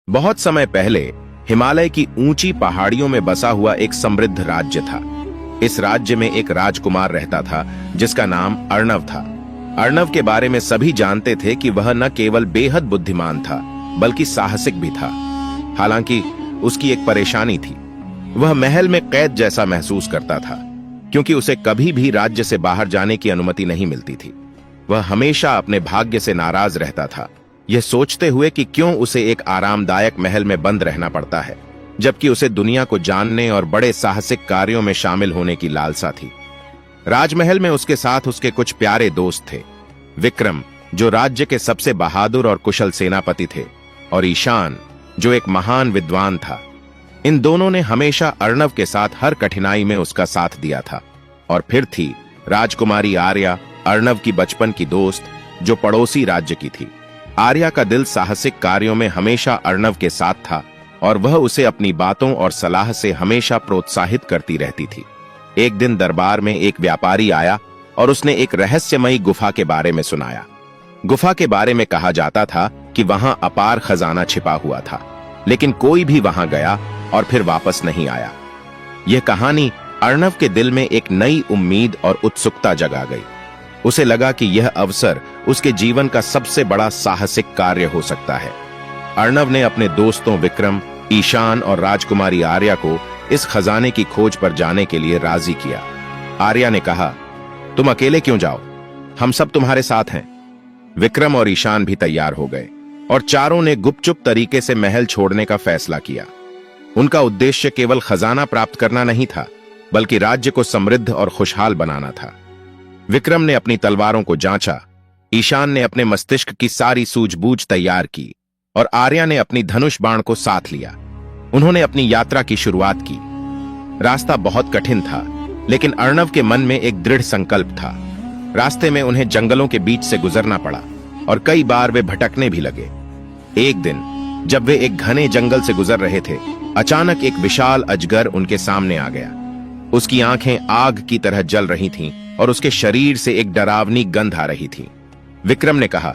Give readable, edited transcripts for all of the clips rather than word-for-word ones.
बहुत समय पहले हिमालय की ऊंची पहाड़ियों में बसा हुआ एक समृद्ध राज्य था। इस राज्य में एक राजकुमार रहता था जिसका नाम अर्णव था। अर्णव के बारे में सभी जानते थे कि वह न केवल बेहद बुद्धिमान था बल्कि साहसिक भी था। हालांकि उसकी एक परेशानी थी। वह महल में कैद जैसा महसूस करता था क्योंकि उसे कभी भी राज्य से बाहर जाने की अनुमति नहीं मिलती थी। वह हमेशा अपने भाग्य से नाराज रहता था, यह सोचते हुए कि क्यों उसे एक आरामदायक महल में बंद रहना पड़ता है जबकि उसे दुनिया को जानने और बड़े साहसिक कार्यों में शामिल होने की लालसा थी। राजमहल में उसके साथ उसके कुछ प्यारे दोस्त थे। विक्रम, जो राज्य के सबसे बहादुर और कुशल सेनापति थे, और ईशान, जो एक महान विद्वान था। इन दोनों ने हमेशा अर्णव के साथ हर कठिनाई में उसका साथ दिया था। और फिर थी राजकुमारी आर्या, अर्णव की बचपन की दोस्त, जो पड़ोसी राज्य की थी। आर्या का दिल साहसिक कार्यों में हमेशा अर्णव के साथ था और वह उसे अपनी बातों और सलाह से हमेशा प्रोत्साहित करती रहती थी। एक दिन दरबार में एक व्यापारी आया और उसने एक रहस्यमयी गुफा के बारे में सुनाया। गुफा के बारे में कहा जाता था कि वहां अपार खजाना छिपा हुआ था, लेकिन कोई भी वहां गया और फिर वापस नहीं आया। यह कहानी अर्णव के दिल में एक नई उम्मीद और उत्सुकता जगा गई। उसे लगा कि यह अवसर उसके जीवन का सबसे बड़ा साहसिक कार्य हो सकता है। अर्णव ने अपने दोस्तों विक्रम, ईशान और राजकुमारी आर्या को इस खजाने की खोज पर जाने के लिए राजी किया। आर्या ने कहा, तुम अकेले क्यों जाओ, हम सब तुम्हारे साथ हैं। विक्रम और ईशान भी तैयार हो गए और चारों ने गुपचुप तरीके से महल छोड़ने का फैसला किया। उनका उद्देश्य केवल खजाना प्राप्त करना नहीं था बल्कि राज्य को समृद्ध और खुशहाल बनाना था। विक्रम ने अपनी तलवारों को जांचा, ईशान ने अपने मस्तिष्क की सारी सूझबूझ तैयार की और आर्या ने अपनी धनुष बाण को साथ लिया। उन्होंने अपनी यात्रा की शुरुआत की। रास्ता बहुत कठिन था, लेकिन अर्णव के मन में एक दृढ़ संकल्प था। रास्ते में उन्हें जंगलों के बीच से गुजरना पड़ा और कई बार वे भटकने भी लगे। एक दिन जब वे एक घने जंगल से गुजर रहे थे, अचानक एक विशाल अजगर उनके सामने आ गया। उसकी आंखें आग की तरह जल रही थीं और उसके शरीर से एक डरावनी गंध आ रही थी। विक्रम ने कहा,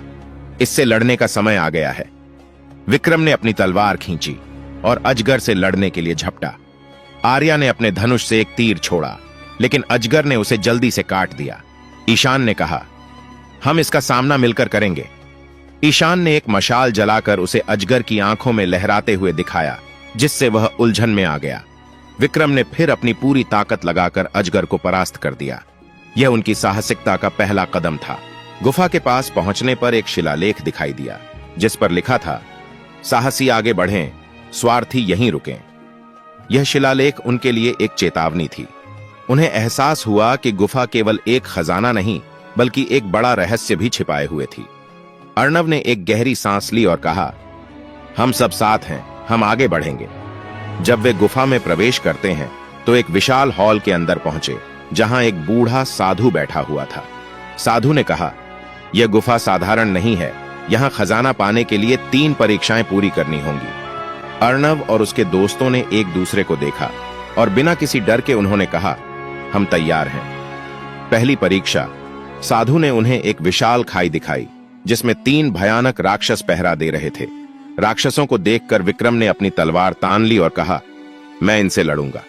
इससे लड़ने का समय आ गया है। विक्रम ने अपनी तलवार खींची और अजगर से लड़ने के लिए झपटा। आर्या ने अपने धनुष से एक तीर छोड़ा, लेकिन अजगर ने उसे जल्दी से काट दिया। ईशान ने कहा, हम इसका सामना मिलकर करेंगे। ईशान ने एक मशाल जलाकर उसे अजगर की आंखों में लहराते हुए दिखाया, जिससे वह उलझन में आ गया। विक्रम ने फिर अपनी पूरी ताकत लगाकर अजगर को परास्त कर दिया। यह उनकी साहसिकता का पहला कदम था। गुफा के पास पहुंचने पर एक शिलालेख दिखाई दिया जिस पर लिखा था, साहसी आगे बढ़ें, स्वार्थी यहीं रुकें। यह शिलालेख उनके लिए एक चेतावनी थी। उन्हें एहसास हुआ कि गुफा केवल एक खजाना नहीं बल्कि एक बड़ा रहस्य भी छिपाए हुए थी। अर्णव ने एक गहरी सांस ली और कहा, हम सब साथ हैं, हम आगे बढ़ेंगे। जब वे गुफा में प्रवेश करते हैं तो एक विशाल हॉल के अंदर पहुंचे जहां एक बूढ़ा साधु बैठा हुआ था। साधु ने कहा, यह गुफा साधारण नहीं है, यहां खजाना पाने के लिए 3 परीक्षाएं पूरी करनी होंगी। अर्णव और उसके दोस्तों ने एक दूसरे को देखा और बिना किसी डर के उन्होंने कहा, हम तैयार हैं। पहली परीक्षा, साधु ने उन्हें एक विशाल खाई दिखाई जिसमें 3 भयानक राक्षस पहरा दे रहे थे। राक्षसों को देखकर विक्रम ने अपनी तलवार तान ली और कहा, मैं इनसे लड़ूंगा।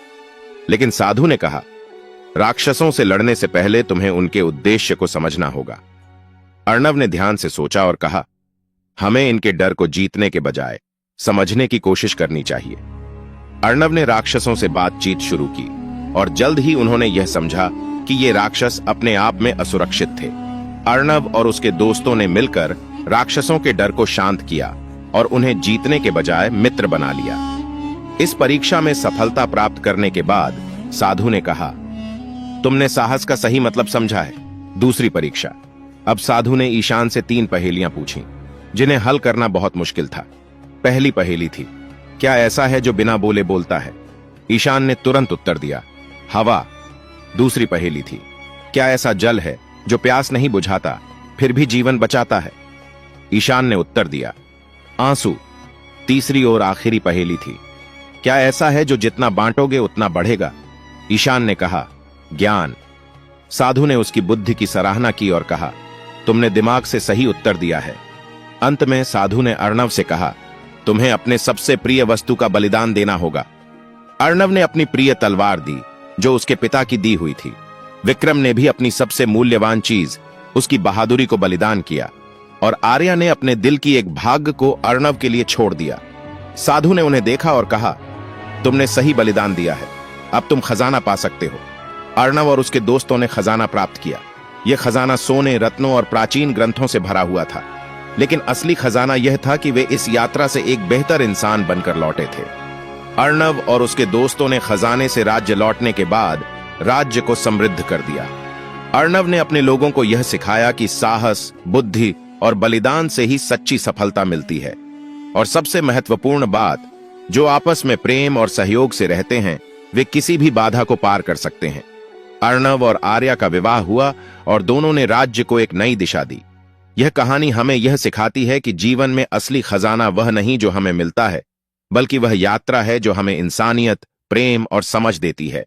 लेकिन साधु ने कहा, राक्षसों से लड़ने से पहले तुम्हें उनके उद्देश्य को समझना होगा। अर्णव ने ध्यान से सोचा और कहा, हमें इनके डर को जीतने के बजाय समझने की कोशिश करनी चाहिए। अर्णव ने राक्षसों से बातचीत शुरू की और जल्द ही उन्होंने यह समझा कि ये राक्षस अपने आप में असुरक्षित थे। अर्णव और उसके दोस्तों ने मिलकर राक्षसों के डर को शांत किया और उन्हें जीतने के बजाय मित्र बना लिया। इस परीक्षा में सफलता प्राप्त करने के बाद साधु ने कहा, तुमने साहस का सही मतलब समझा है। दूसरी परीक्षा। अब साधु ने ईशान से 3 पहेलियां पूछी जिन्हें हल करना बहुत मुश्किल था। पहली पहेली थी, क्या ऐसा है जो बिना बोले बोलता है? ईशान ने तुरंत उत्तर दिया, हवा। दूसरी पहेली थी, क्या ऐसा जल है जो प्यास नहीं बुझाता फिर भी जीवन बचाता है? ईशान ने उत्तर दिया, आंसू। तीसरी और आखिरी पहेली थी, क्या ऐसा है जो जितना बांटोगे उतना बढ़ेगा? ईशान ने कहा, ज्ञान। साधु ने उसकी बुद्धि की सराहना की और कहा, तुमने दिमाग से सही उत्तर दिया है। अंत में साधु ने अर्णव से कहा, तुम्हें अपने सबसे प्रिय वस्तु का बलिदान देना होगा। अर्णव ने अपनी प्रिय तलवार दी, जो उसके पिता की दी हुई थी। विक्रम ने भी अपनी सबसे मूल्यवान चीज, उसकी बहादुरी को बलिदान किया, और आर्या ने अपने दिल की एक भाग को अर्णव के लिए छोड़ दिया। साधु ने उन्हें देखा और कहा, तुमने सही बलिदान दिया है, अब तुम खजाना पा सकते हो। अर्णव और उसके दोस्तों ने खजाना प्राप्त किया। यह खजाना सोने, रत्नों और प्राचीन ग्रंथों से भरा हुआ था, लेकिन असली खजाना यह था कि वे इस यात्रा से एक बेहतर इंसान बनकर लौटे थे। अर्णव और उसके दोस्तों ने खजाने से राज्य लौटने के बाद राज्य को समृद्ध कर दिया। अर्णव ने अपने लोगों को यह सिखाया कि साहस, बुद्धि और बलिदान से ही सच्ची सफलता मिलती है, और सबसे महत्वपूर्ण बात, जो आपस में प्रेम और सहयोग से रहते हैं वे किसी भी बाधा को पार कर सकते हैं। अर्णव और आर्या का विवाह हुआ और दोनों ने राज्य को एक नई दिशा दी। यह कहानी हमें यह सिखाती है कि जीवन में असली खजाना वह नहीं जो हमें मिलता है, बल्कि वह यात्रा है जो हमें इंसानियत, प्रेम और समझ देती है।